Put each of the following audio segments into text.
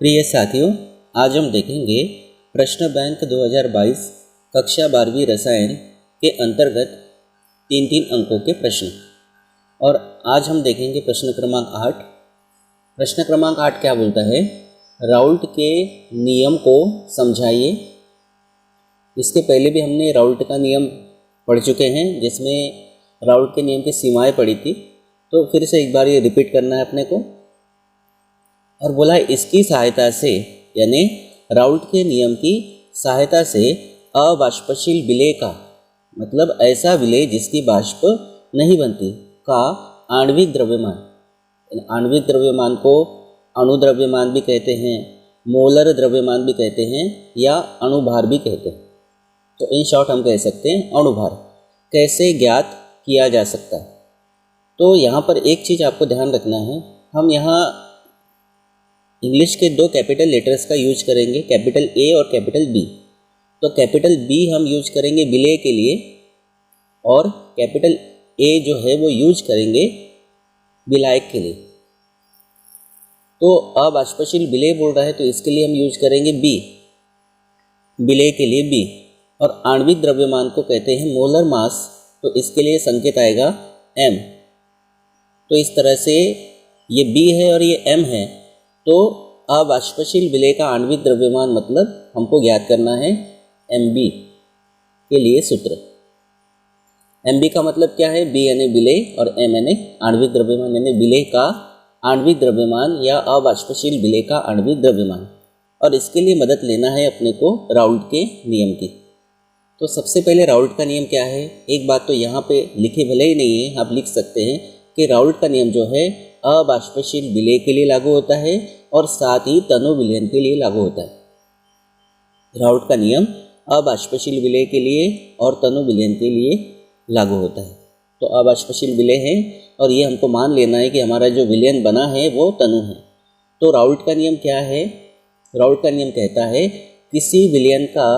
प्रिय साथियों, आज हम देखेंगे प्रश्न बैंक 2022 कक्षा 12वीं रसायन के अंतर्गत 3 अंकों के प्रश्न। और आज हम देखेंगे प्रश्न क्रमांक 8। प्रश्न क्रमांक 8 क्या बोलता है? राउल्ट के नियम को समझाइए। इसके पहले भी हमने राउल्ट का नियम पढ़ चुके हैं, जिसमें राउल्ट के नियम की सीमाएं पढ़ी थी। तो फिर से एक बार ये रिपीट करना है अपने को। और बोला इसकी सहायता से, यानी राउल्ट के नियम की सहायता से अवाष्पशील विलेय का, मतलब ऐसा विलेय जिसकी वाष्प नहीं बनती, का आणविक द्रव्यमान, आणविक द्रव्यमान को अणु द्रव्यमान भी कहते हैं, मोलर द्रव्यमान भी कहते हैं, या अणुभार भी कहते हैं। तो इन शॉर्ट हम कह सकते हैं अणुभार, कैसे ज्ञात किया जा सकता है। तो यहाँ पर एक चीज़ आपको ध्यान रखना है, हम यहाँ इंग्लिश के 2 कैपिटल लेटर्स का यूज करेंगे, कैपिटल ए और कैपिटल बी। तो कैपिटल बी हम यूज करेंगे विलेय के लिए, और कैपिटल ए जो है वो यूज करेंगे विलायक के लिए। तो अवाष्पशील विलेय बोल रहा है, तो इसके लिए हम यूज करेंगे बी, विलेय के लिए बी। और आणविक द्रव्यमान को कहते हैं मोलर मास, तो इसके लिए संकेत आएगा m। तो इस तरह से ये b है और ये m है। तो अवाष्पशील विलेय का आणविक द्रव्यमान मतलब हमको ज्ञात करना है Mb के लिए सूत्र। Mb का मतलब क्या है? B यानी विलेय और M यानी आणविक द्रव्यमान, यानी विलेय का आणविक द्रव्यमान या अवाष्पशील विलेय का आणविक द्रव्यमान। और इसके लिए मदद लेना है अपने को राउल्ट के नियम की। तो सबसे पहले राउल्ट का नियम क्या है? एक बात तो यहाँ पे लिखे भले ही नहीं है, आप लिख सकते हैं कि राउल्ट का नियम जो है अवाष्पशील विलेय के लिए लागू होता है और साथ ही तनु विलयन के लिए लागू होता है। राउल्ट का नियम अवाष्पशील विलेय के लिए और तनु विलयन के लिए लागू होता है। तो अवाष्पशील विलेय है और ये हमको मान लेना है कि हमारा जो विलयन बना है वो तनु है। तो राउल्ट का नियम क्या है? राउल्ट का नियम कहता है किसी विलयन का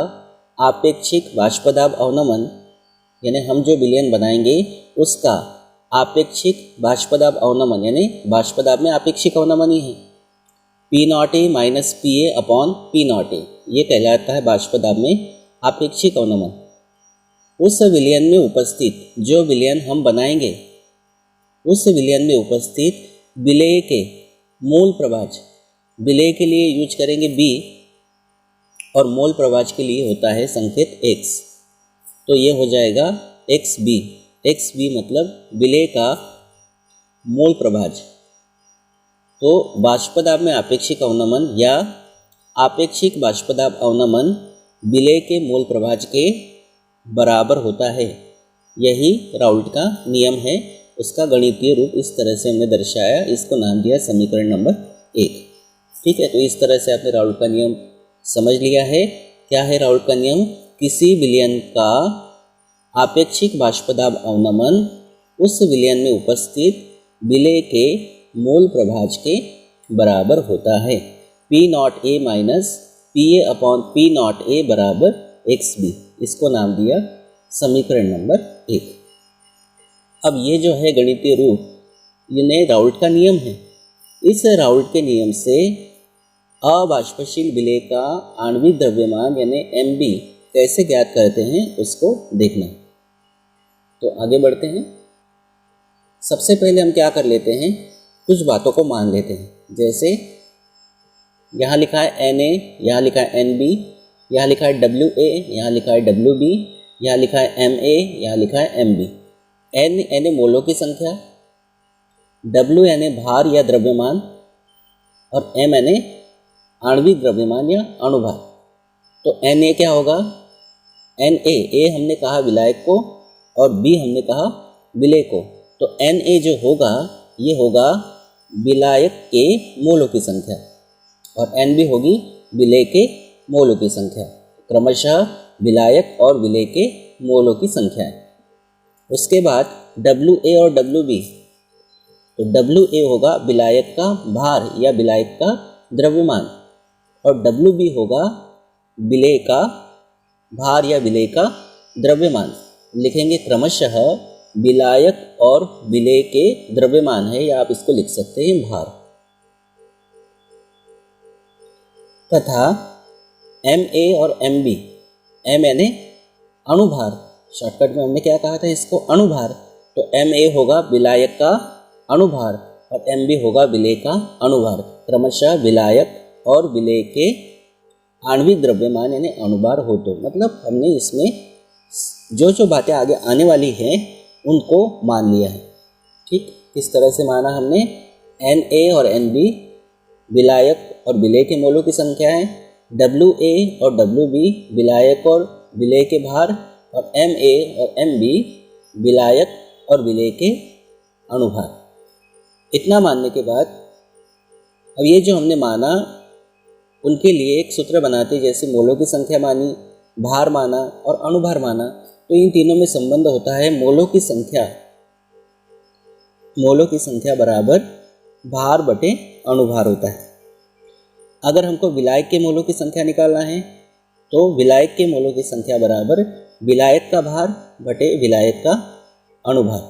आपेक्षिक वाष्पदाब अवनमन, यानी हम जो विलयन बनाएंगे उसका आपेक्षिक वाष्पदाब अवनमन, यानी वाष्पदाब में आपेक्षिक अवनमन ही है, P0A minus PA upon P0A, ये कहलाता है वाष्पदाब में आपेक्षिक अवनमन। उस विलयन में उपस्थित, जो विलयन हम बनाएंगे उस विलयन में उपस्थित विलेय के मूल प्रभाज, विलेय के लिए यूज करेंगे B और मोल प्रभाज के लिए होता है संकेत X। तो ये हो जाएगा XB। XB मतलब विलेय का मोल प्रभाज। तो वाष्पदाब में आपेक्षिक अवनमन या आपेक्षिक वाष्पदाब अवनमन विलेय के मोल प्रभाज के बराबर होता है। यही राउल्ट का नियम है। उसका गणितीय रूप इस तरह से हमने दर्शाया, इसको नाम दिया समीकरण नंबर 1। ठीक है, तो इस तरह से आपने राउल्ट का नियम समझ लिया है। क्या है राउल्ट का नियम? किसी विलयन का आपेक्षिक वाष्पदाब अवनमन उस विलयन में उपस्थित विलेय के मोल प्रभाज के बराबर होता है। P0A minus PA upon P0A बराबर XB, इसको नाम दिया समीकरण नंबर 1। अब ये जो है गणितीय रूप, ये राउल्ट का नियम है। इस राउल्ट के नियम से अवाष्पशील विलेय का आणविक द्रव्यमान यानी Mb कैसे ज्ञात करते हैं उसको देखना। तो आगे बढ़ते हैं। सबसे पहले हम क्या कर लेते हैं, कुछ बातों को मान लेते हैं। जैसे यहाँ लिखा है Na, यहाँ लिखा है Nb, यहाँ लिखा है Wa, यहाँ लिखा है Wb, यहाँ लिखा है Ma, यहाँ लिखा है Mb। N यानी मोलों की संख्या, W यानी भार या द्रव्यमान, और M यानी आणविक द्रव्यमान या अणुभार। तो Na क्या होगा? Na, A हमने कहा विलायक को और B हमने कहा विलेय को। तो Na जो होगा ये होगा विलायक के मोलों की संख्या, और Nb होगी विलेय के मोलों की संख्या। क्रमशः विलायक और विलेय के मोलों की संख्या है। उसके बाद Wa और Wb, तो Wa होगा विलायक का भार या विलायक का द्रव्यमान, और Wb होगा विलेय का भार या विलेय का द्रव्यमान। लिखेंगे क्रमशः विलायक और विलेय के द्रव्यमान है, या आप इसको लिख सकते हैं भार। तथा Ma और Mb, M यानी अणुभार, शॉर्टकट में हमने क्या कहा था इसको, अणुभार, तो Ma होगा विलायक का अणुभार और Mb होगा विलेय का अणुभार, क्रमशः विलायक और विलेय के आणविक द्रव्यमान यानी अणुभार हो। तो मतलब हमने इसमें जो जो बातें आगे आने वाली हैं उनको मान लिया है। ठीक, किस तरह से माना हमने, Na और Nb विलायक और विलेय के मोलों की संख्या है, Wa और Wb विलायक और विलेय के भार, और Ma और Mb विलायक और विलेय के अणुभार। इतना मानने के बाद अब ये जो हमने माना उनके लिए एक सूत्र बनाते, जैसे मोलों की संख्या मानी, भार माना और अणुभार माना, तो इन तीनों में संबंध होता है मोलों की संख्या बराबर भार बटे अणुभार होता है। अगर हमको विलायक के मोलों की संख्या निकालना है तो विलायक के मोलों की संख्या बराबर विलायक का भार बटे विलायक का अणुभार।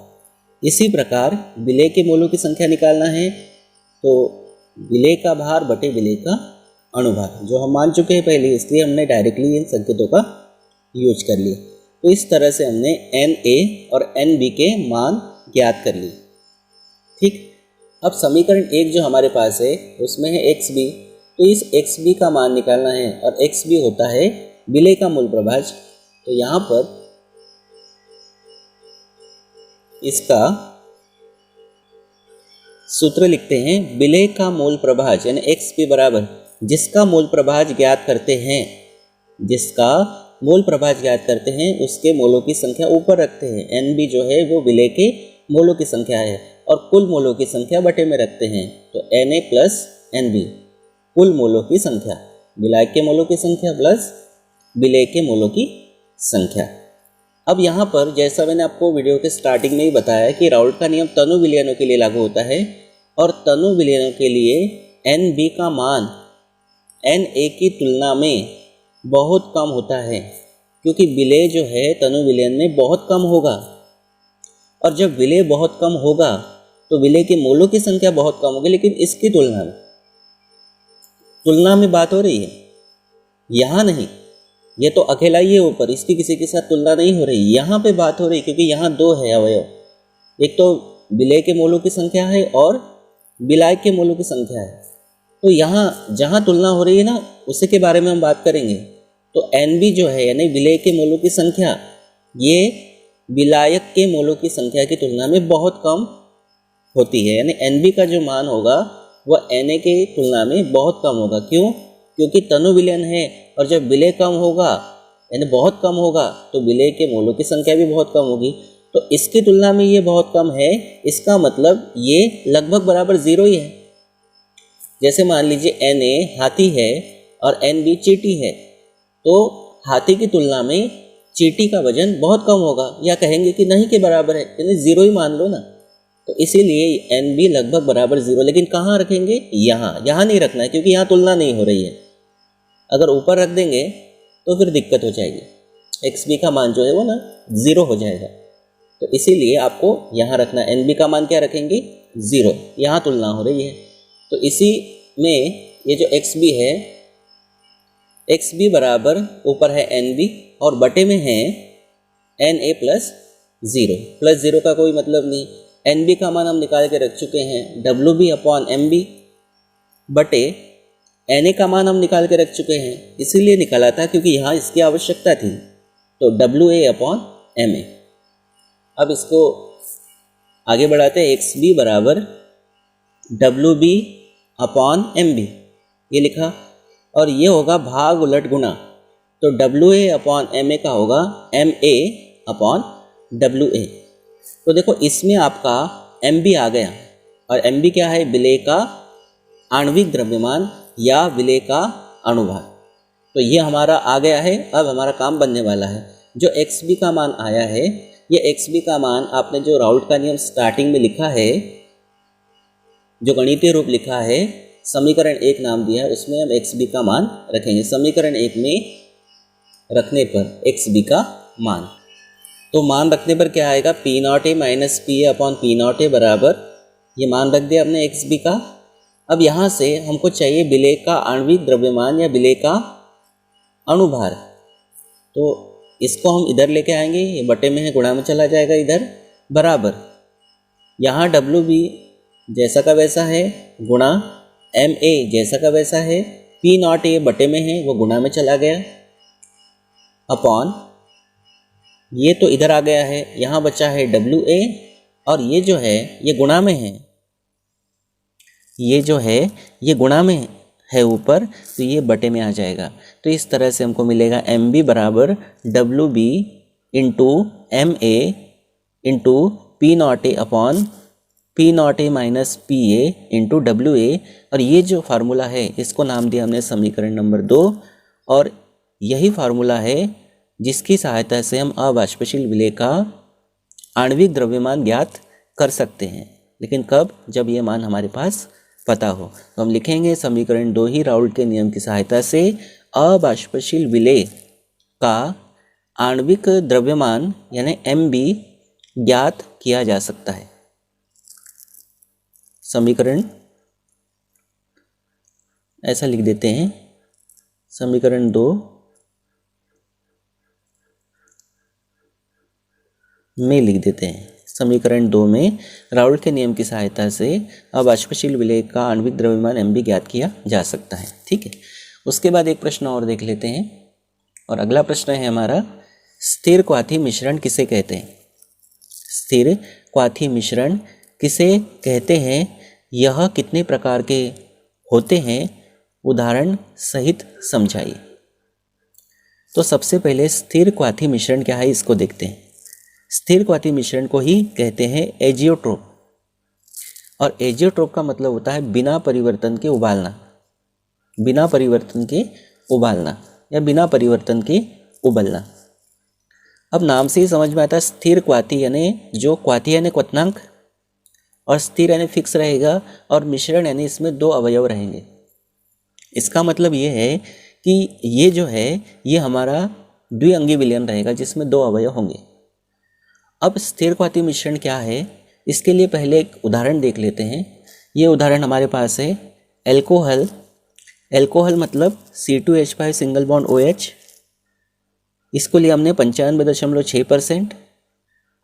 इसी प्रकार विलेय के मोलों की संख्या निकालना है तो विलेय का भार बटे विलेय का अणुभार, जो हम मान चुके हैं पहले, इसलिए हमने डायरेक्टली इन संकेतों का यूज कर लिया। तो इस तरह से हमने Na और Nb के मान ज्ञात कर लिए। ठीक, अब समीकरण 1 जो हमारे पास है उसमें है xb, तो इस xb का मान निकालना है और xb होता है विलेय का मूल प्रभाज। तो यहाँ पर इसका सूत्र लिखते हैं, विलेय का मूल प्रभाज यानी xb बराबर जिसका मूल प्रभाज ज्ञात करते हैं उसके मोलों की संख्या ऊपर रखते हैं। Nb जो है वो विलेय के मोलों की संख्या है और कुल मोलों की संख्या बटे में रखते हैं, तो Na प्लस Nb कुल मोलों की संख्या, विलायक के मोलों की संख्या प्लस विलेय के मोलों की संख्या। अब यहाँ पर जैसा मैंने आपको वीडियो के स्टार्टिंग में ही बताया कि राउल्ट का नियम तनु विलयनों के लिए लागू होता है और तनु विलयनों के लिए Nb का मान Na की तुलना में बहुत कम होता है, क्योंकि विलेय जो है तनु विलयन में बहुत कम होगा, और जब विलेय बहुत कम होगा तो विलेय के मोलों की संख्या बहुत कम होगी। लेकिन इसकी तुलना में बात हो रही है, यहाँ नहीं, ये तो अकेला ही है ऊपर, इसकी किसी के साथ तुलना नहीं हो रही, यहाँ पे बात हो रही, क्योंकि यहाँ दो है अवयव, एक तो विलेय के मोलों की संख्या है और विलायक के मोलों की संख्या है। तो यहाँ जहाँ तुलना हो रही है ना, उसी के बारे में हम बात करेंगे। तो Nb जो है यानी विलेय के मोलों की संख्या, ये विलायक के मोलों की संख्या की तुलना में बहुत कम होती है, यानी Nb का जो मान होगा वह Na के तुलना में बहुत कम होगा। क्यों? क्योंकि तनु विलयन है, और जब विलेय कम होगा यानी बहुत कम होगा तो विलेय के मोलों की संख्या भी बहुत कम होगी। तो इसकी तुलना में ये बहुत कम है, इसका मतलब ये लगभग बराबर जीरो ही है। जैसे मान लीजिए Na हाथी है और Nb चींटी है, तो हाथी की तुलना में चींटी का वजन बहुत कम होगा, या कहेंगे कि नहीं के बराबर है, यानी जीरो ही मान लो ना। तो इसीलिए Nb लगभग बराबर जीरो। लेकिन कहाँ रखेंगे? यहाँ नहीं रखना है, क्योंकि यहाँ तुलना नहीं हो रही है। अगर ऊपर रख देंगे तो फिर दिक्कत हो जाएगी, xb का मान जो है वो ना जीरो हो जाएगा। तो इसीलिए आपको यहाँ रखना है, Nb का मान क्या रखेंगे? जीरो, यहाँ तुलना हो रही है। तो इसी में ये जो xb है, xb बराबर ऊपर है Nb और बटे में है Na प्लस जीरो का कोई मतलब नहीं। Nb का मान हम निकाल के रख चुके हैं, Wb अपॉन Mb बटे Na का मान हम निकाल के रख चुके हैं, इसीलिए निकाला था क्योंकि यहाँ इसकी आवश्यकता थी। तो Wa अपॉन Ma। अब इसको आगे बढ़ाते हैं, xb बराबर Wb अपॉन Mb, ये लिखा, और ये होगा भाग उलट गुणा, तो Wa अपॉन Ma का होगा Ma अपॉन Wa। तो देखो इसमें आपका Mb आ गया, और Mb क्या है? विलेय का आणविक द्रव्यमान या विलेय का अणुभार। तो ये हमारा आ गया है। अब हमारा काम बनने वाला है। जो xb का मान आया है, ये xb का मान आपने जो राउल्ट का नियम स्टार्टिंग में लिखा है, जो गणितीय रूप लिखा है, समीकरण 1 नाम दिया है, उसमें हम xb का मान रखेंगे। समीकरण 1 में रखने पर xb का मान, तो मान रखने पर क्या आएगा? P0a minus Pa upon P0a बराबर, ये मान रख दिया हमने xb का, अब यहाँ से हमको चाहिए विलेय का आणविक द्रव्यमान या विलेय का अणुभार। तो इसको हम इधर लेके आएंगे, ये बटे में है, गुणा में चला जाएगा इधर, बराबर यहाँ WB जैसा का वैसा है गुणा MA जैसा का वैसा है, P0 ये बटे में है वो गुणा में चला गया, अपॉन ये तो इधर आ गया है, यहाँ बचा है WA और ये जो है ये गुणा में है, ये जो है ये गुणा में है ऊपर, तो ये बटे में आ जाएगा। तो इस तरह से हमको मिलेगा MB बराबर WB into MA into P0A upon P0A minus PA into WA। और ये जो फार्मूला है इसको नाम दिया हमने समीकरण नंबर 2, और यही फार्मूला है जिसकी सहायता से हम अवाष्पशील विलेय का आणविक द्रव्यमान ज्ञात कर सकते हैं। लेकिन कब? जब ये मान हमारे पास पता हो। तो हम लिखेंगे समीकरण 2 ही राउल्ट के नियम की सहायता से अवाष्पशील विलेय का आणविक द्रव्यमान यानी MB ज्ञात किया जा सकता है। समीकरण ऐसा लिख देते हैं, समीकरण 2 में लिख देते हैं, समीकरण 2 में राउल्ट के नियम की सहायता से अवाष्पशील विलेय का आणविक द्रव्यमान MB ज्ञात किया जा सकता है। ठीक है, उसके बाद एक प्रश्न और देख लेते हैं, और अगला प्रश्न है हमारा, स्थिर क्वाथी मिश्रण किसे कहते हैं? स्थिर क्वाथी मिश्रण किसे कहते हैं? यह कितने प्रकार के होते हैं? उदाहरण सहित समझाइए। तो सबसे पहले स्थिर क्वाथी मिश्रण क्या है इसको देखते हैं। स्थिर क्वाथी मिश्रण को ही कहते हैं एजियोट्रोप, और एजियोट्रोप का मतलब होता है बिना परिवर्तन के उबालना, बिना परिवर्तन के उबालना या बिना परिवर्तन के उबलना। अब नाम से ही समझ में आता है, स्थिर क्वाथी यानी जो क्वाथी यानी क्वथनांक, और स्थिर यानी फिक्स रहेगा, और मिश्रण यानी इसमें 2 अवयव रहेंगे। इसका मतलब ये है कि ये जो है ये हमारा द्विअंगी विलयन रहेगा जिसमें 2 अवयव होंगे। अब स्थिर क्वाथी मिश्रण क्या है, इसके लिए पहले एक उदाहरण देख लेते हैं। ये उदाहरण हमारे पास है एल्कोहल। एल्कोहल मतलब C2H5 सिंगल बॉन्ड OH, इसको लिए हमने 95.6%,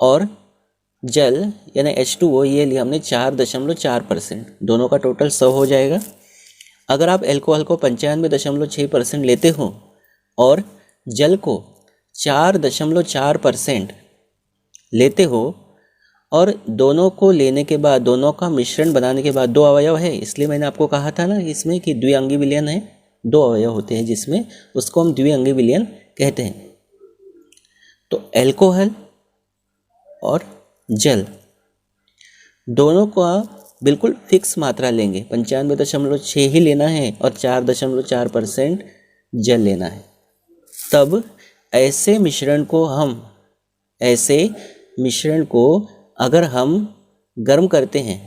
और जल यानी H2O ये लिए हमने 4.4%, दोनों का टोटल 100 हो जाएगा। अगर आप एल्कोहल को 95.6% लेते हो और जल को 4.4% लेते हो, और दोनों को लेने के बाद, दोनों का मिश्रण बनाने के बाद 2 अवयव है, इसलिए मैंने आपको कहा था ना इसमें कि द्विअंगी विलयन है, 2 अवयव होते हैं जिसमें, उसको हम द्विअंगी विलयन कहते हैं। तो एल्कोहल और जल दोनों का बिल्कुल फिक्स मात्रा लेंगे, 95.6 ही लेना है और 4.4% जल लेना है। तब ऐसे मिश्रण को अगर हम गर्म करते हैं,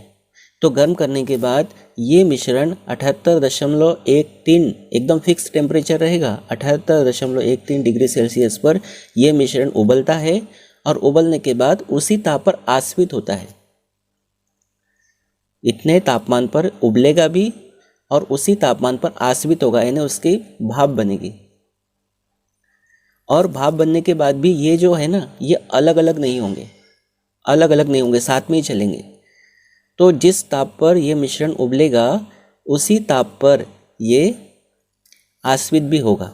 तो गर्म करने के बाद ये मिश्रण 78.13 एकदम फिक्स टेम्परेचर रहेगा, 78.13 डिग्री सेल्सियस पर यह मिश्रण उबलता है, और उबलने के बाद उसी ताप पर आस्वित होता है। इतने तापमान पर उबलेगा भी और उसी तापमान पर आस्वित होगा, यानी उसकी भाप बनेगी। और भाप बनने के बाद भी ये जो है ना, ये अलग अलग नहीं होंगे, साथ में ही चलेंगे। तो जिस ताप पर ये मिश्रण उबलेगा उसी ताप पर ये आस्वित भी होगा,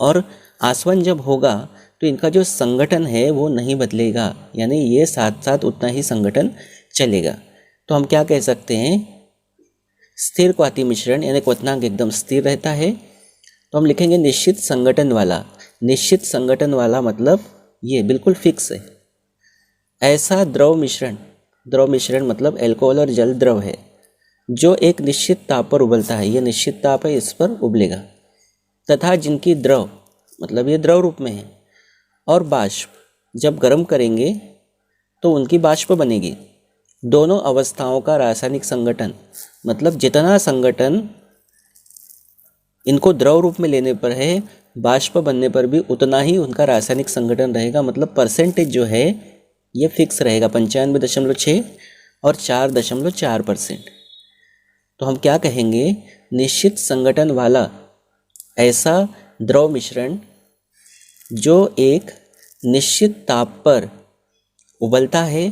और आसवन जब होगा तो इनका जो संगठन है वो नहीं बदलेगा, यानी ये साथ साथ उतना ही संगठन चलेगा। तो हम क्या कह सकते हैं, स्थिर क्वाथी मिश्रण यानी क्वथनांक एकदम स्थिर रहता है। तो हम लिखेंगे निश्चित संगठन वाला। निश्चित संगठन वाला मतलब ये बिल्कुल फिक्स है। ऐसा द्रव मिश्रण मतलब अल्कोहल और जल द्रव है जो एक निश्चित ताप पर उबलता है, ये निश्चित ताप है, इस पर उबलेगा। तथा जिनकी द्रव मतलब ये द्रव रूप में है, और बाष्प जब गर्म करेंगे तो उनकी बाष्प बनेगी। दोनों अवस्थाओं का रासायनिक संगठन मतलब जितना संगठन इनको द्रव रूप में लेने पर है, बाष्प बनने पर भी उतना ही उनका रासायनिक संगठन रहेगा। मतलब परसेंटेज जो है ये फिक्स रहेगा, 95.6 और 4.4%। तो हम क्या कहेंगे, निश्चित संगठन वाला ऐसा द्रव मिश्रण जो एक निश्चित ताप पर उबलता है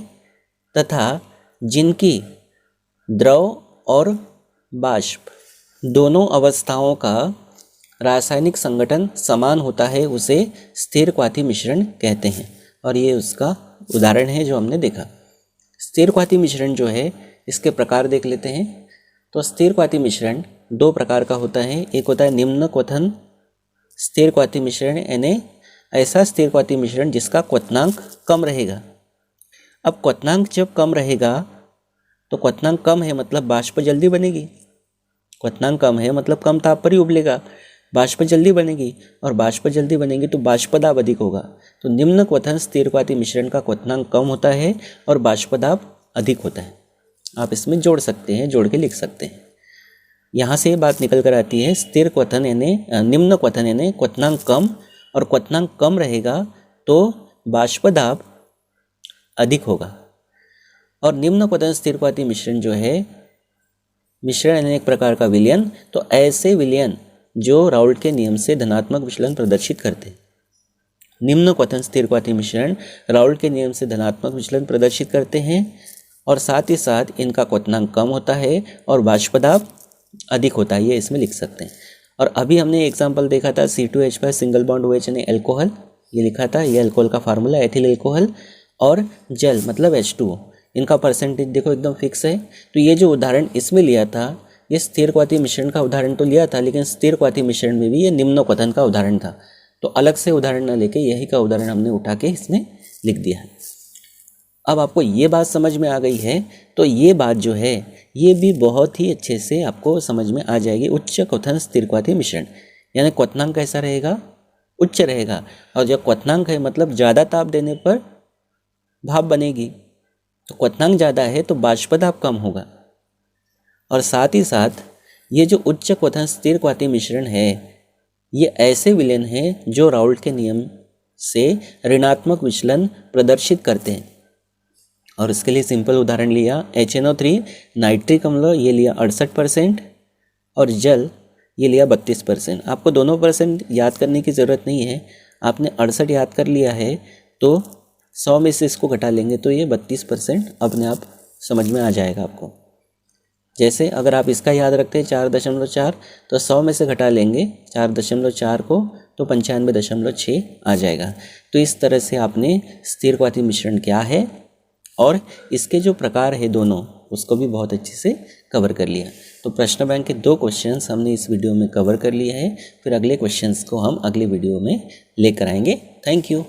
तथा जिनकी द्रव और वाष्प दोनों अवस्थाओं का रासायनिक संगठन समान होता है, उसे स्थिरक्वाथी मिश्रण कहते हैं। और ये उसका उदाहरण है जो हमने देखा। स्थिरक्वाथी मिश्रण जो है, इसके प्रकार देख लेते हैं। तो स्थिरक्वाथी मिश्रण दो प्रकार का होता है। एक होता है निम्न क्वथन स्थिरक्वाथी मिश्रण, यानी ऐसा स्थिरक्वाथी मिश्रण जिसका क्वथनांक कम रहेगा। अब क्वथनांक जब कम रहेगा तो क्वथनांक कम है मतलब वाष्प जल्दी बनेगी। क्वथनांक कम है मतलब कम ताप पर ही उबलेगा, वाष्प जल्दी बनेगी, और वाष्प जल्दी बनेगी तो वाष्पदाब अधिक होगा। तो निम्न क्वथन स्थिरक्वाथी मिश्रण का क्वथनांक कम होता है और वाष्पदाब अधिक होता है। आप इसमें जोड़ सकते हैं, जोड़ के लिख सकते हैं। यहाँ से ये बात निकल कर आती है, स्थिर क्वथन यानी निम्न क्वथन यानी क्वथनांक कम, और क्वथनांक कम रहेगा तो वाष्पदाब अधिक होगा। और निम्न क्वथन स्थिरक्वाथी मिश्रण जो है, मिश्रण यानी एक प्रकार का विलयन, तो ऐसे विलयन जो राउल्ट के नियम से धनात्मक विचलन प्रदर्शित करते हैं। निम्न क्वथन स्थिरक्वाथी मिश्रण राउल्ट के नियम से धनात्मक विचलन प्रदर्शित करते हैं, और साथ ही साथ इनका क्वथनांक कम होता है और वाष्पदाब अधिक होता है, ये इसमें लिख सकते हैं। और अभी हमने एग्जाम्पल देखा था C2H5 सिंगल बॉन्ड OH यानी एल्कोहल, ये लिखा था, ये अल्कोहल का फार्मूला एथिल एल्कोहल, और जल मतलब H2O, इनका परसेंटेज देखो एकदम फिक्स है। तो ये जो उदाहरण इसमें लिया था, ये स्थिरक्वाथी मिश्रण का उदाहरण तो लिया था, लेकिन स्थिरक्वाथी मिश्रण में भी ये निम्न क्वथन का उदाहरण था, तो अलग से उदाहरण न लेके यही का उदाहरण हमने उठा के इसमें लिख दिया है। अब आपको ये बात समझ में आ गई है, तो ये बात जो है ये भी बहुत ही अच्छे से आपको समझ में आ जाएगी। उच्च क्वथन स्थिरक्वाथी मिश्रण यानी क्वथनांक कैसा रहेगा, उच्च रहेगा, और जो क्वथनांक है मतलब ज़्यादा ताप देने पर भाप बनेगी, तो क्वथनांक ज़्यादा है तो वाष्पदाब कम होगा। और साथ ही साथ ये जो उच्च क्वथन स्थिरक्वाथी मिश्रण है, ये ऐसे विलयन हैं जो राउल्ट के नियम से ऋणात्मक विचलन प्रदर्शित करते हैं। और इसके लिए सिंपल उदाहरण लिया HNO3 नाइट्रिक अम्ल, ये लिया 68%, और जल ये लिया 32%। आपको दोनों % याद करने की ज़रूरत नहीं है, आपने 68 याद कर लिया है तो 100 में से इसको घटा लेंगे तो ये 32% अपने आप समझ में आ जाएगा आपको। जैसे अगर आप इसका याद रखते हैं 4.4, तो 100 में से घटा लेंगे 4.4 को तो 95.6 आ जाएगा। तो इस तरह से आपने स्थिरक्वाथी मिश्रण क्या है और इसके जो प्रकार है दोनों, उसको भी बहुत अच्छे से कवर कर लिया। तो प्रश्न बैंक के 2 क्वेश्चंस हमने इस वीडियो में कवर कर लिए हैं। फिर अगले क्वेश्चंस को हम अगले वीडियो में लेकर आएंगे। Thank you.